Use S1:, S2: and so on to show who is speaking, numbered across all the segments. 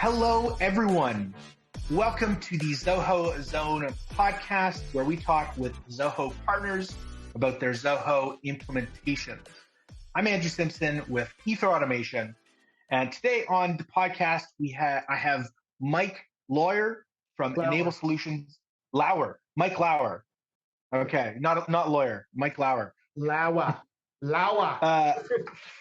S1: Hello, everyone. Welcome to the Zoho Zone podcast, where we talk with Zoho partners about their Zoho implementations. I'm Andrew Simpson with Ether Automation, and today on the podcast I have Mike Lauer from
S2: Lauer.
S1: Enable Solutions. Mike Lauer. Okay, not lawyer. Mike Lauer.
S2: Lauer.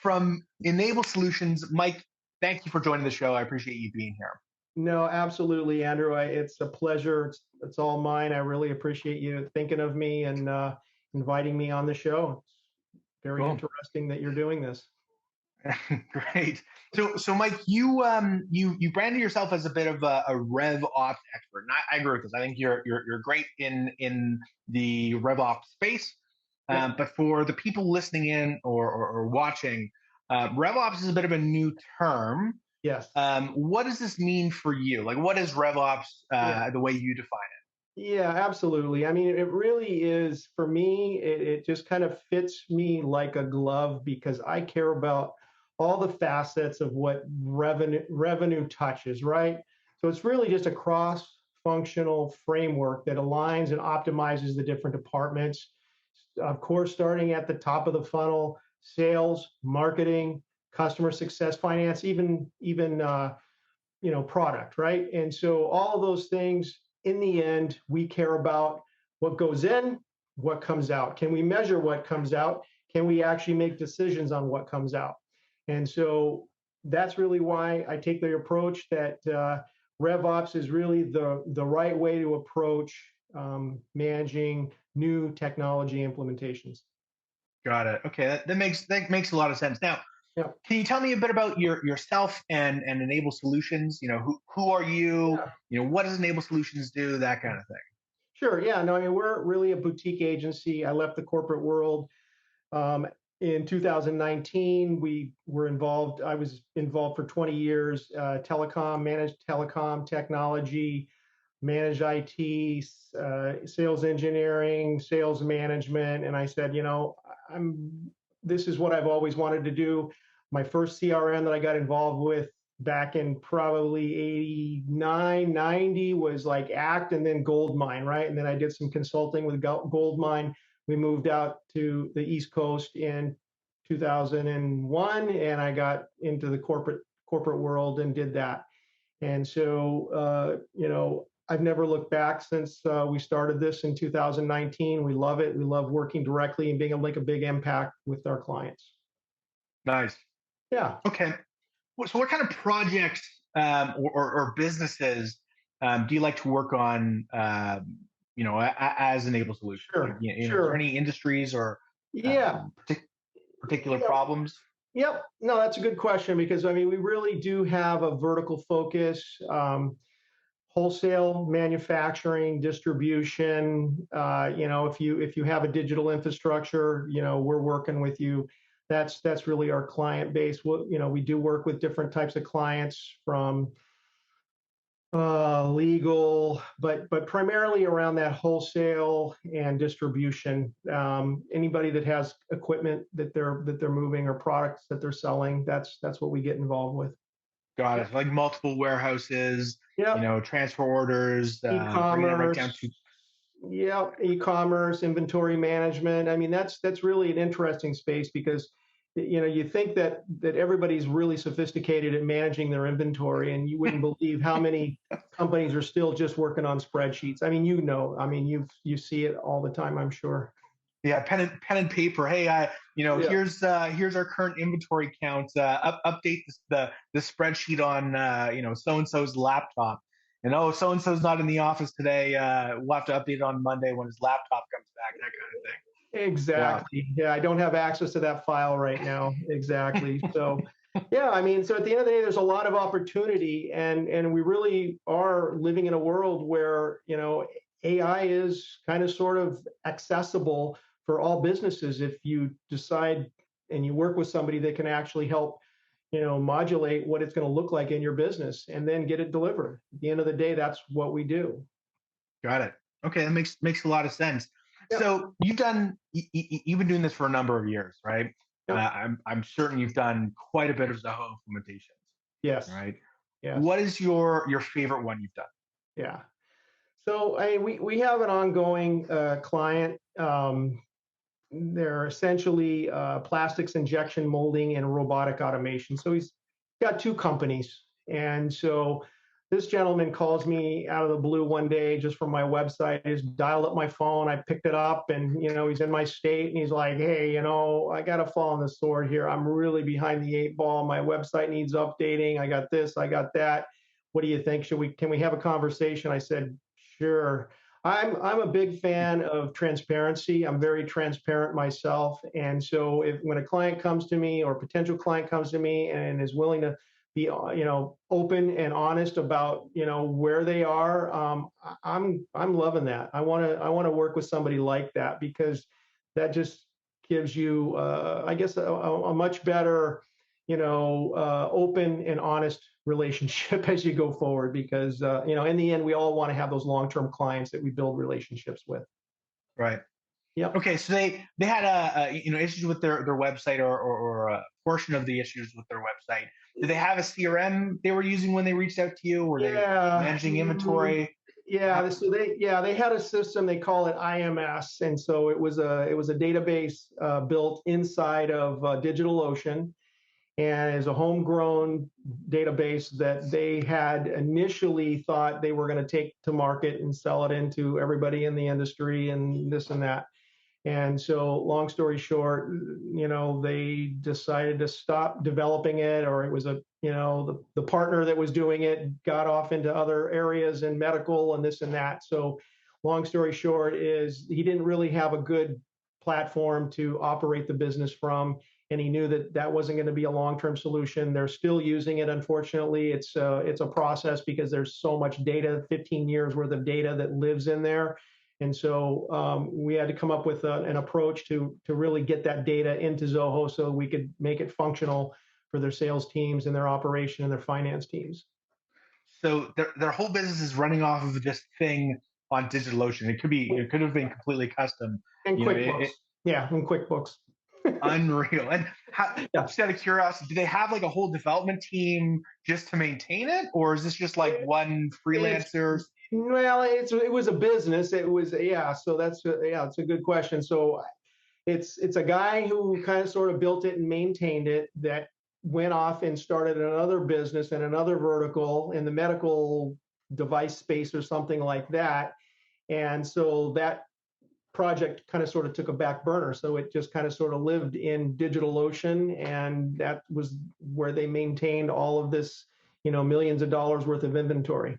S1: From Enable Solutions. Mike, thank you for joining the show. I appreciate you being here.
S2: No, absolutely, Andrew. It's a pleasure. It's all mine. I really appreciate you thinking of me and inviting me on the show. It's very interesting that you're doing this.
S1: Great. So Mike, you branded yourself as a bit of a RevOps expert, and I agree with this. I think you're great in the RevOps space. But for the people listening in or watching, RevOps is a bit of a new term.
S2: Yes.
S1: What does this mean for you? Like, what is RevOps the way you define it?
S2: Yeah, absolutely. I mean, it really is, for me, it just kind of fits me like a glove because I care about all the facets of what revenue touches, right? So it's really just a cross-functional framework that aligns and optimizes the different departments. Of course, starting at the top of the funnel, sales, marketing, customer success, finance, even product, right? And so all of those things, in the end, we care about what goes in, what comes out. Can we measure what comes out? Can we actually make decisions on what comes out? And so that's really why I take the approach that RevOps is really the right way to approach managing new technology implementations.
S1: Got it. Okay, that makes a lot of sense. Now, can you tell me a bit about yourself and Enable Solutions? Who are you?
S2: Yeah.
S1: What does Enable Solutions do? That kind of thing.
S2: Sure. Yeah. No, I mean, we're really a boutique agency. I left the corporate world in 2019. I was involved for 20 years, managed telecom technology, managed IT, sales engineering, sales management. And I said, this is what I've always wanted to do. My first CRM that I got involved with back in probably 89, 90 was like ACT and then Goldmine, right? And then I did some consulting with Goldmine. We moved out to the East Coast in 2001, and I got into the corporate world and did that. And so, I've never looked back since we started this in 2019. We love it. We love working directly and being able to make a big impact with our clients.
S1: Nice.
S2: Yeah.
S1: Okay. So what kind of projects or businesses do you like to work on, as Enable Solutions?
S2: Sure.
S1: Sure. Is there any industries or particular problems?
S2: Yep. No, that's a good question because, I mean, we really do have a vertical focus. Wholesale, manufacturing, distribution. If you have a digital infrastructure, we're working with you. That's really our client base. We do work with different types of clients from legal, but primarily around that wholesale and distribution. Anybody that has equipment that they're moving or products that they're selling, that's what we get involved with.
S1: Got it. Like multiple warehouses, transfer orders,
S2: e-commerce. E-commerce, inventory management. I mean, that's really an interesting space because you think that everybody's really sophisticated at managing their inventory, and you wouldn't believe how many companies are still just working on spreadsheets. I mean, you see it all the time, I'm sure.
S1: Yeah, pen and paper. Hey, here's our current inventory count. Update the spreadsheet on so and so's laptop. And so and so's not in the office today. We'll have to update it on Monday when his laptop comes back. That kind of thing.
S2: Exactly. Yeah, I don't have access to that file right now. Exactly. So, I mean, so at the end of the day, there's a lot of opportunity, and we really are living in a world where AI is kind of sort of accessible for all businesses if you decide and you work with somebody that can actually help modulate what it's going to look like in your business and then get it delivered. At the end of the day, that's what we do.
S1: Got it. Okay, that makes a lot of sense. Yeah. So you've been doing this for a number of years, right? Yeah. I'm certain you've done quite a bit of Zoho implementations.
S2: Yes.
S1: Right.
S2: Yes.
S1: What is your favorite one you've done?
S2: Yeah. So we have an ongoing client. They're essentially plastics injection molding and robotic automation. So he's got two companies. And so this gentleman calls me out of the blue one day just from my website. He just dialed up my phone. I picked it up and, he's in my state and he's like, hey, I got to fall on the sword here. I'm really behind the eight ball. My website needs updating. I got this, I got that. What do you think? Can we have a conversation? I said, sure. I'm a big fan of transparency. I'm very transparent myself. And so when a client comes to me or a potential client comes to me and is willing to be, open and honest about, where they are, I'm loving that. I want to work with somebody like that because that just gives you, I guess, a much better, open and honest relationship as you go forward because in the end we all want to have those long-term clients that we build relationships with.
S1: Right.
S2: Yep.
S1: Okay, so they had issues with their website or a portion of the issues with their website. Did they have a CRM they were using when they reached out to you? Were they
S2: Yeah.
S1: managing inventory?
S2: Yeah, so they had a system, they call it IMS, and so it was a database built inside of DigitalOcean, and is a homegrown database that they had initially thought they were going to take to market and sell it into everybody in the industry and this and that. And so, long story short, they decided to stop developing it, or it was the partner that was doing it got off into other areas in medical and this and that. So, long story short is he didn't really have a good platform to operate the business from, and he knew that that wasn't going to be a long-term solution. They're still using it, unfortunately. It's a process because there's so much data, 15 years worth of data that lives in there. And so we had to come up with an approach to really get that data into Zoho so we could make it functional for their sales teams and their operation and their finance teams.
S1: So their whole business is running off of this thing on DigitalOcean. It could have been completely custom.
S2: And
S1: You know,
S2: QuickBooks. Yeah, and QuickBooks.
S1: Unreal. And
S2: Yeah.
S1: just out of curiosity, do they have like a whole development team just to maintain it, or is this just like one freelancer?
S2: Well, it was a business. It was, yeah. So it's a good question. So it's a guy who kind of sort of built it and maintained it that went off and started another business and another vertical in the medical device space or something like that. And so that project kind of sort of took a back burner. So it just kind of sort of lived in DigitalOcean, and that was where they maintained all of this, millions of dollars worth of inventory.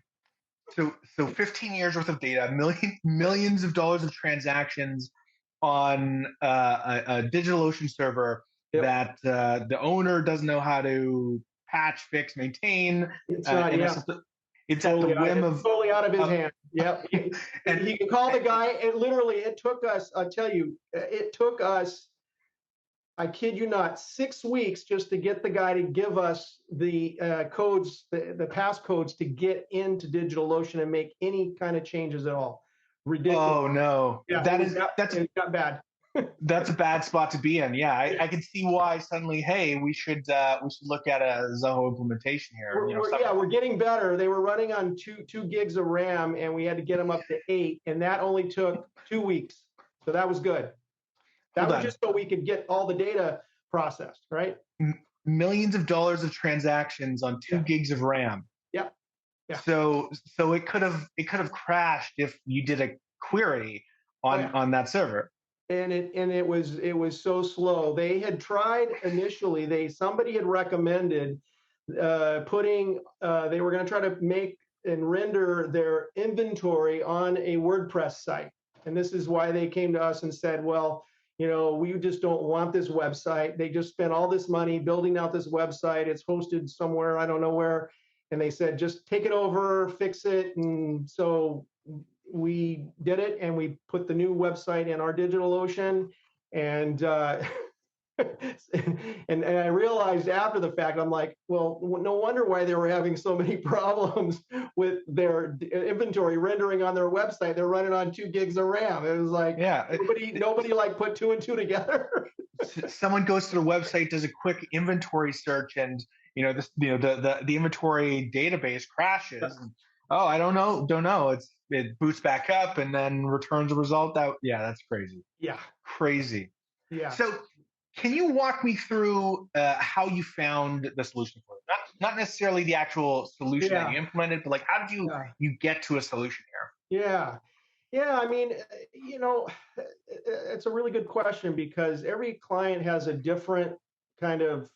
S1: So 15 years worth of data, millions of dollars of transactions on a DigitalOcean server.
S2: Yep.
S1: That the owner doesn't know how to patch, fix, maintain.
S2: It's not, yeah.
S1: It's totally at the whim of
S2: totally out of his hand. Yep. And he can call the guy. And literally, it took us. I'll tell you, it took us. I kid you not, 6 weeks just to get the guy to give us the codes, the passcodes to get into DigitalOcean and make any kind of changes at all. Ridiculous.
S1: Oh no,
S2: yeah, that's bad.
S1: That's a bad spot to be in. Yeah, I can see why suddenly, hey, we should look at a Zoho implementation here.
S2: We're getting better. They were running on two gigs of RAM, and we had to get them up to 8, and that only took 2 weeks. So that was good. That was just so we could get all the data processed, right?
S1: Millions of dollars of transactions on 2 gigs of RAM.
S2: Yeah. Yeah.
S1: So it could have crashed if you did a query on that server.
S2: And it was so slow. They had tried initially. Somebody had recommended putting. They were going to try to make and render their inventory on a WordPress site, and this is why they came to us and said, well, we just don't want this website. They just spent all this money building out this website. It's hosted somewhere, I don't know where. And they said, just take it over, fix it. And so we did it, and we put the new website in our DigitalOcean. And and I realized after the fact, I'm like, well, no wonder why they were having so many problems with their inventory rendering on their website. They're running on 2 gigs of RAM. It was like, nobody like put 2 and 2 together.
S1: Someone goes to the website, does a quick inventory search, and the inventory database crashes. And, oh, I don't know. It boots back up and then returns a result that, yeah, that's crazy.
S2: Yeah.
S1: Crazy.
S2: Yeah.
S1: So can you walk me through how you found the solution for it? Not necessarily the actual solution that
S2: Yeah.
S1: you implemented, but like how did
S2: Yeah.
S1: you get to a solution
S2: Yeah. Yeah. I mean, it's a really good question because every client has a different kind of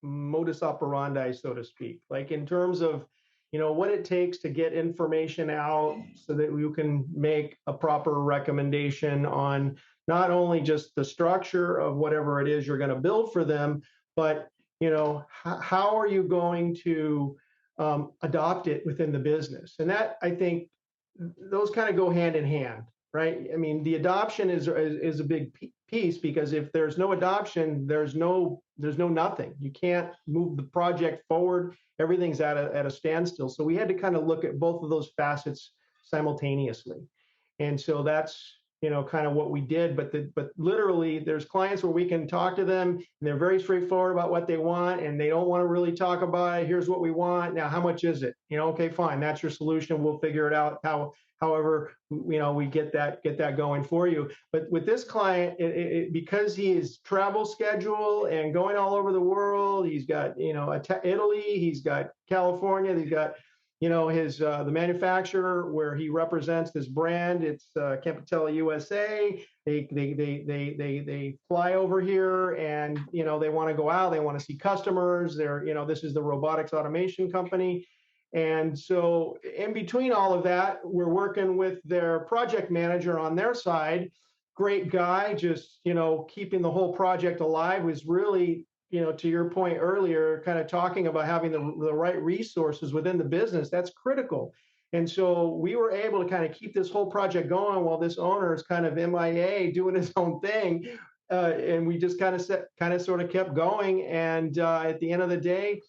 S2: modus operandi, so to speak, like in terms of, what it takes to get information out so that you can make a proper recommendation on not only just the structure of whatever it is you're going to build for them, but, how are you going to adopt it within the business? And that, I think, those kind of go hand in hand, right? I mean, the adoption is a big piece because if there's no adoption, there's no nothing. You can't move the project forward. Everything's at a standstill. So we had to kind of look at both of those facets simultaneously. And so that's, kind of what we did. But literally, there's clients where we can talk to them and they're very straightforward about what they want, and they don't want to really talk about it. Here's what we want. Now, how much is it? Okay, fine. That's your solution. We'll figure it out. However, we get that going for you. But with this client, because he is travel schedule and going all over the world, he's got Italy, he's got California, he's got his the manufacturer where he represents this brand. It's Campitelli USA. They fly over here and they want to go out. They want to see customers. This is the robotics automation company. And so in between all of that, we're working with their project manager on their side. Great guy, just, keeping the whole project alive. Was really, to your point earlier, kind of talking about having the right resources within the business. That's critical. And so we were able to kind of keep this whole project going while this owner is kind of MIA doing his own thing. And we just kind of sort of kept going. And at the end of the day,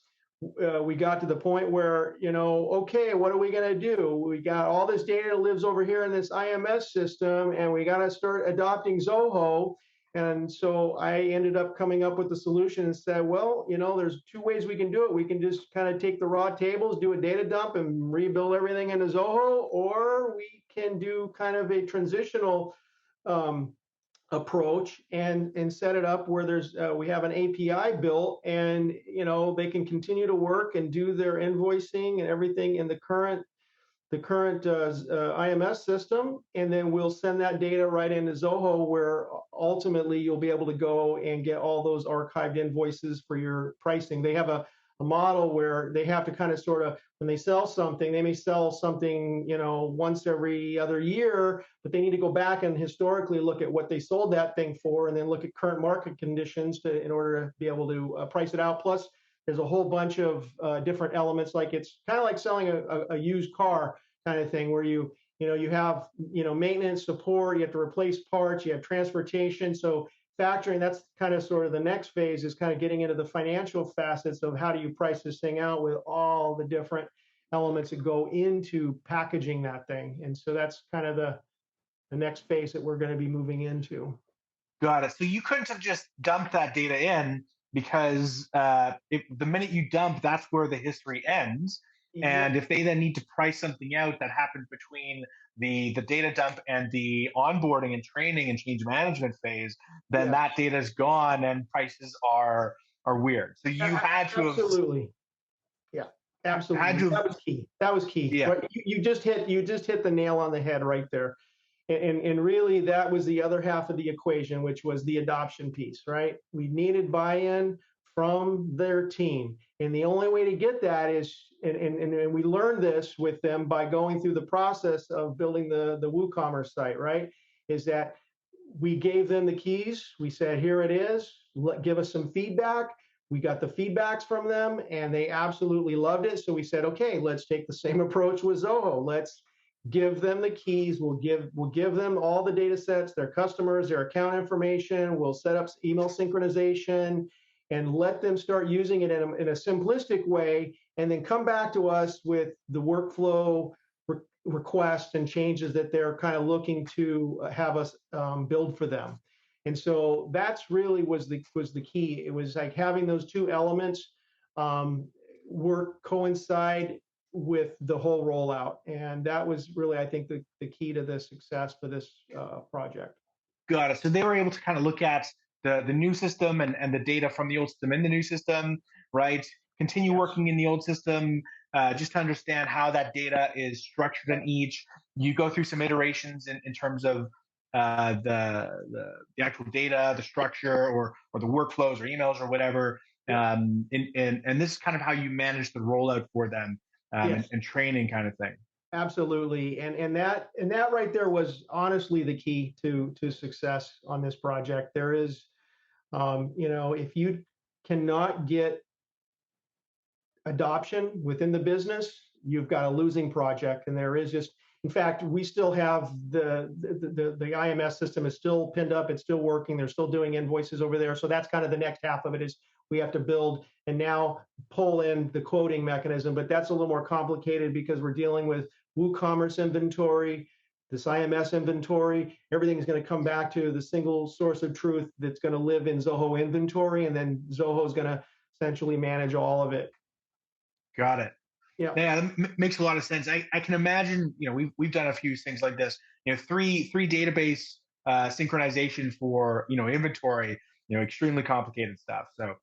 S2: we got to the point where, okay, what are we going to do? We got all this data that lives over here in this IMS system, and we got to start adopting Zoho. And so I ended up coming up with the solution and said, well, there's two ways we can do it. We can just kind of take the raw tables, do a data dump, and rebuild everything into Zoho, or we can do kind of a transitional approach and set it up where there's we have an API built, and they can continue to work and do their invoicing and everything in the current IMS system, and then we'll send that data right into Zoho, where ultimately you'll be able to go and get all those archived invoices for your pricing. They have a model where they have to kind of sort of, when they sell something, they may sell something, once every other year, but they need to go back and historically look at what they sold that thing for, and then look at current market conditions in order to be able to price it out. Plus, there's a whole bunch of different elements, like it's kind of like selling a used car kind of thing, where you have maintenance, support, you have to replace parts, you have transportation. So factoring, that's kind of sort of the next phase, is kind of getting into the financial facets of how do you price this thing out with all the different elements that go into packaging that thing. And so that's kind of the next phase that we're going to be moving into.
S1: Got it. So you couldn't have just dumped that data in, because the minute you dump, that's where the history ends. And if they then need to price something out that happened between the data dump and the onboarding and training and change management phase, then that data is gone and prices are weird. So you had to
S2: absolutely. Yeah, absolutely. That was key.
S1: Yeah.
S2: Right? You just hit the nail on the head right there. And really, that was the other half of the equation, which was the adoption piece, right? We needed buy-in from their team. And the only way to get that is, and we learned this with them by going through the process of building the WooCommerce site, right? Is that we gave them the keys. We said, here it is. Give us some feedback. We got the feedbacks from them, and they absolutely loved it. So we said, okay, let's take the same approach with Zoho. Let's give them the keys. We'll give them all the data sets, their customers, their account information. We'll set up email synchronization and let them start using it in a simplistic way, and then come back to us with the workflow requests and changes that they're kind of looking to have us build for them. And so that's really was the key. It was like having those two elements um, work coincide with the whole rollout. And that was really, I think, the key to the success for this project.
S1: Got it. So they were able to kind of look at the new system and the data from the old system in the new system, right? Continue
S2: Yes.
S1: working in the old system, just to understand how that data is structured in each. You go through some iterations in terms of the actual data, the structure, or the workflows or emails or whatever.
S2: Yep.
S1: And this is kind of how you manage the rollout for them,
S2: Yes.
S1: and training kind of thing.
S2: Absolutely, and that right there was honestly the key to success on this project. There is, if you cannot get adoption within the business, you've got a losing project. And there is just, in fact, we still have the IMS system is still pinned up. It's still working. They're still doing invoices over there. So that's kind of the next half of it is we have to build and now pull in the quoting mechanism. But that's a little more complicated because we're dealing with WooCommerce inventory, this IMS inventory. Everything's going to come back to the single source of truth that's going to live in Zoho inventory. And then Zoho is going to essentially manage all of it.
S1: Got it.
S2: Yeah.
S1: Yeah, that makes a lot of sense. I can imagine, we've done a few things like this. Three database synchronization for inventory. Extremely complicated stuff. So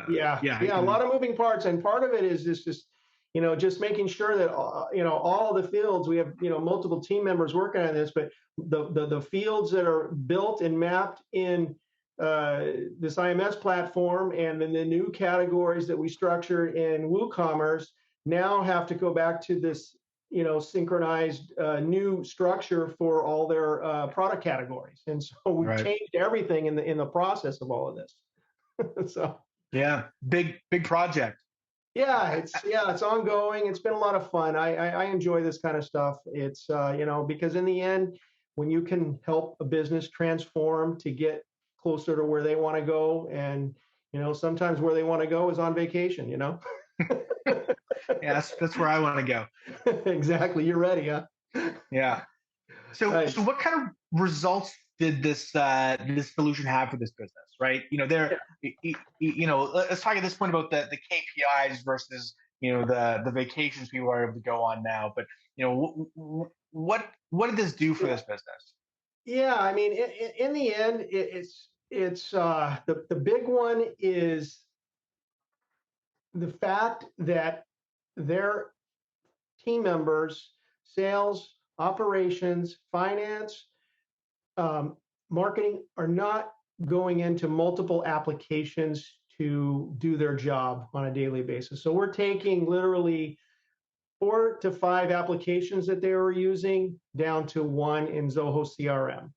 S2: yeah, a lot of moving parts, and part of it is just just making sure that all the fields we have multiple team members working on this, but the fields that are built and mapped in this IMS platform, and then the new categories that we structured in WooCommerce now have to go back to this synchronized new structure for all their product categories, and so we've
S1: right.
S2: changed everything in the process of all of this. So
S1: Yeah, big project.
S2: it's ongoing. It's been a lot of fun. I enjoy this kind of stuff. It's because in the end, when you can help a business transform to get closer to where they want to go, and sometimes where they want to go is on vacation.
S1: Yeah, that's where I want to go.
S2: Exactly. You're ready, huh?
S1: Yeah. So
S2: Right.
S1: what kind of results did this solution have for this business? Right. Let's talk at this point about the KPIs versus the vacations people are able to go on now. But what did this do for this business?
S2: Yeah, I mean, in the end, it's the big one is the fact that their team members, sales, operations, finance, marketing are not going into multiple applications to do their job on a daily basis. So we're taking literally 4 to 5 applications that they were using down to one in Zoho CRM.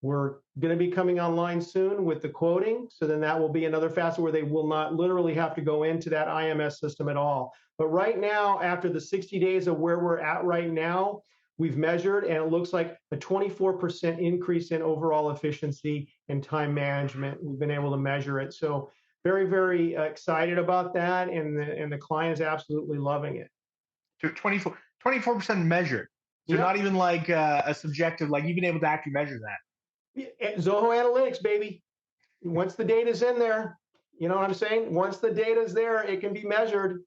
S2: We're going to be coming online soon with the quoting. So then that will be another facet where they will not literally have to go into that IMS system at all. But right now, after the 60 days of where we're at right now, we've measured and it looks like a 24% increase in overall efficiency and time management. We've been able to measure it. So very, very excited about that. And the client is absolutely loving it.
S1: 24% measured. So
S2: Yeah.
S1: not even like a subjective, like you've been able to actually measure that.
S2: Zoho Analytics, baby. Once the data's in there, you know what I'm saying? Once the data's there, it can be measured.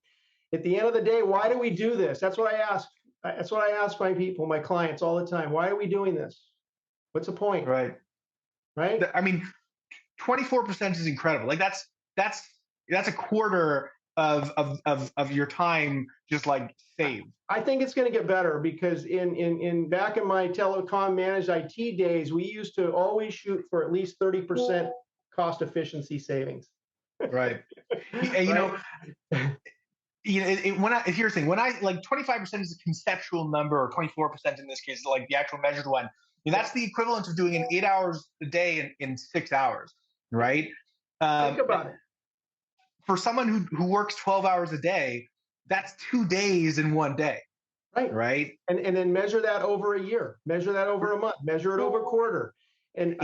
S2: At the end of the day, why do we do this? That's what I ask. That's what I ask my people, my clients all the time. Why are we doing this? What's the point?
S1: Right.
S2: Right?
S1: I mean, 24% is incredible. Like that's a quarter of your time just like saved.
S2: I think it's going to get better because in back in my telecom managed IT days, we used to always shoot for at least 30% cost efficiency savings.
S1: Right. Here's the thing, when I like 25% is a conceptual number, or 24% in this case, like the actual measured one, that's the equivalent of doing an 8 hours a day in 6 hours, right?
S2: Think about it.
S1: For someone who works 12 hours a day, that's 2 days in one day. Right.
S2: And then measure that over a year, measure that over a month, measure it over a quarter. And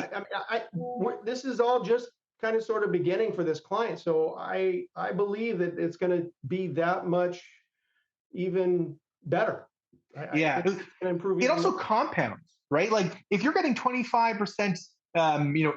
S2: this is all just kind of sort of beginning for this client. So I believe that it's going to be that much even better.
S1: Yeah.
S2: It's going to improve.
S1: It also compounds, right? Like if you're getting 25%,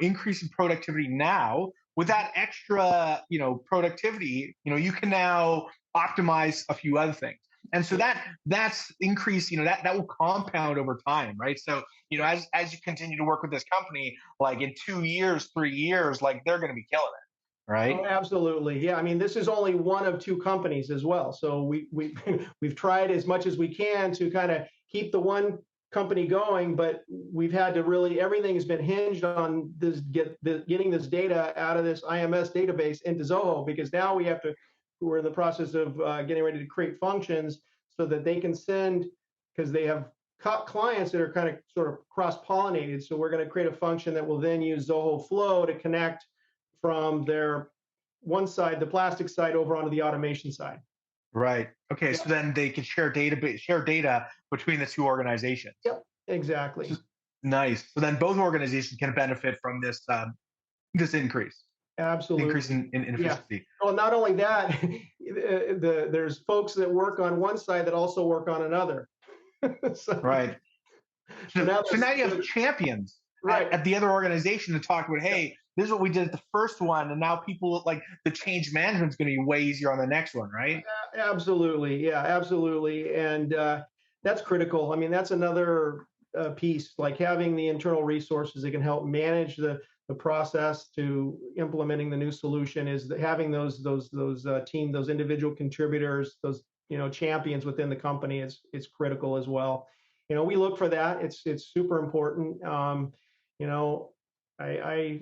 S1: increase in productivity now, with that extra, productivity, you can now optimize a few other things. And so that's increase, that will compound over time, right? So, as you continue to work with this company, like in 2 years, 3 years, like they're going to be killing it, right?
S2: Oh, absolutely. Yeah. I mean, this is only one of two companies as well. So we've tried as much as we can to kind of keep the one company going, but we've had to really, everything has been hinged on getting this data out of this IMS database into Zoho, because now we're in the process of getting ready to create functions so that they can send, because they have clients that are kind of sort of cross-pollinated. So we're going to create a function that will then use Zoho Flow to connect from their one side, the plastic side, over onto the automation side.
S1: Right. Okay.
S2: Yeah.
S1: So then they can share data between the two organizations.
S2: Yep. Exactly.
S1: Nice. So then both organizations can benefit from this increase.
S2: Absolutely.
S1: Increase in efficiency.
S2: Yeah. Well, not only that, there's folks that work on one side that also work on another.
S1: Right. So now you have champions at the other organization to talk about, hey, this is what we did at the first one, and now people, like, the change management is going to be way easier on the next one, right?
S2: Absolutely. Yeah, absolutely. And that's critical. I mean, that's another piece, like having the internal resources that can help manage the process to implementing the new solution, is having those individual contributors, those champions within the company. It's critical as well. We look for that. It's super important. I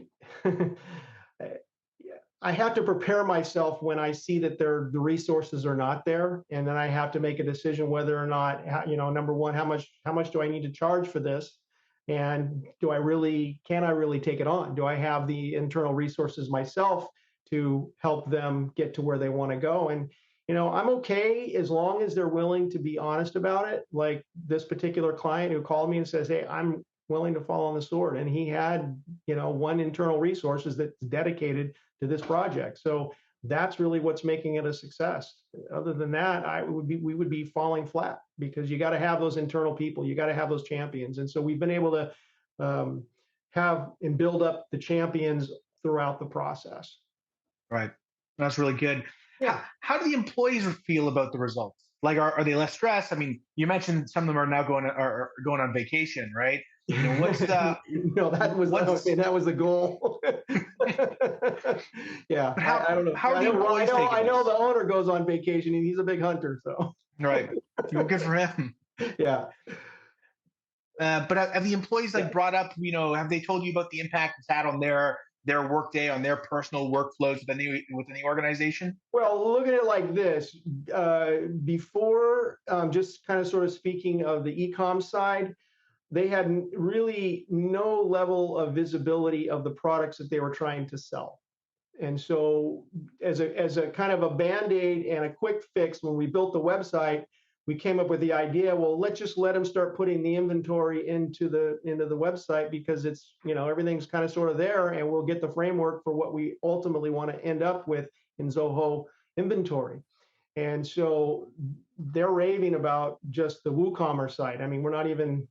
S2: I have to prepare myself when I see that the resources are not there, and then I have to make a decision whether or not, number one, how much do I need to charge for this, and can I really take it on? Do I have the internal resources myself to help them get to where they want to go? And I'm okay as long as they're willing to be honest about it. Like this particular client who called me and says, "Hey, I'm willing to fall on the sword," and he had one internal resources that's dedicated to this project. So that's really what's making it a success. Other than that, we would be falling flat, because you got to have those internal people, you got to have those champions. And so we've been able to have and build up the champions throughout the process.
S1: Right. That's really good.
S2: Yeah.
S1: How do the employees feel about the results? Like, are they less stressed? I mean, you mentioned some of them are now going on vacation, right? What's the
S2: no, that was the goal. Yeah.
S1: But how
S2: I don't know.
S1: How are the employees taking
S2: I know the owner goes on vacation, and he's a big hunter, so.
S1: Right. Well, good for him.
S2: Yeah.
S1: But have the employees brought up, have they told you about the impact it's had on their workday, on their personal workflows within the organization?
S2: Well, look at it like this. Before, just kind of sort of speaking of the e-com side, they had really no level of visibility of the products that they were trying to sell. And so as a kind of a Band-Aid and a quick fix, when we built the website, we came up with the idea, well, let's just let them start putting the inventory into the website, because it's, everything's kind of sort of there, and we'll get the framework for what we ultimately want to end up with in Zoho inventory. And so they're raving about just the WooCommerce site. I mean, we're not even,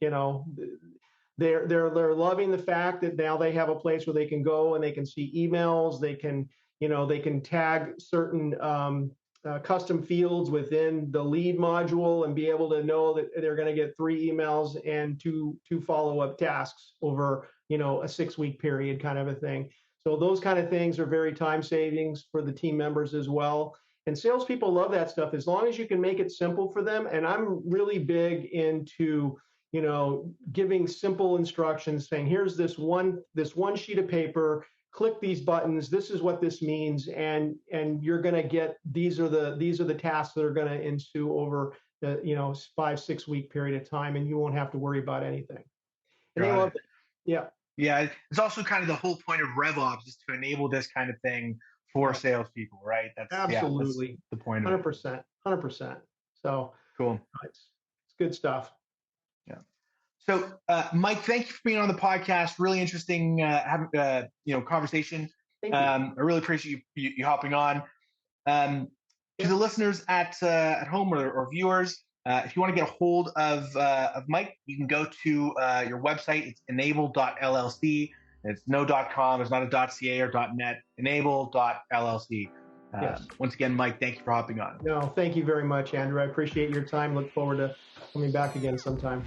S2: they're loving the fact that now they have a place where they can go and they can see emails. They can, they can tag certain custom fields within the lead module and be able to know that they're going to get 3 emails and two follow-up tasks over, a 6-week period, kind of a thing. So those kind of things are very time savings for the team members as well. And salespeople love that stuff, as long as you can make it simple for them. And I'm really big into, giving simple instructions, saying, here's this one sheet of paper, click these buttons, this is what this means, and you're going to get, these are the tasks that are going to ensue over the 5-6 week period of time, and you won't have to worry about anything. And they love it. Yeah.
S1: Yeah, it's also kind of the whole point of RevOps, is to enable this kind of thing for salespeople, right? That's absolutely that's the point.
S2: 100%. So
S1: cool.
S2: It's good stuff.
S1: Yeah. So, Mike, thank you for being on the podcast. Really interesting, conversation. I really appreciate you hopping on. To the listeners at home or viewers, if you want to get a hold of Mike, you can go to your website. It's enable.llc. It's no .com. It's not a .ca or .net. Enable.llc.
S2: Yes.
S1: Once again, Mike, thank you for hopping on.
S2: No, thank you very much, Andrew. I appreciate your time. Look forward to coming back again sometime.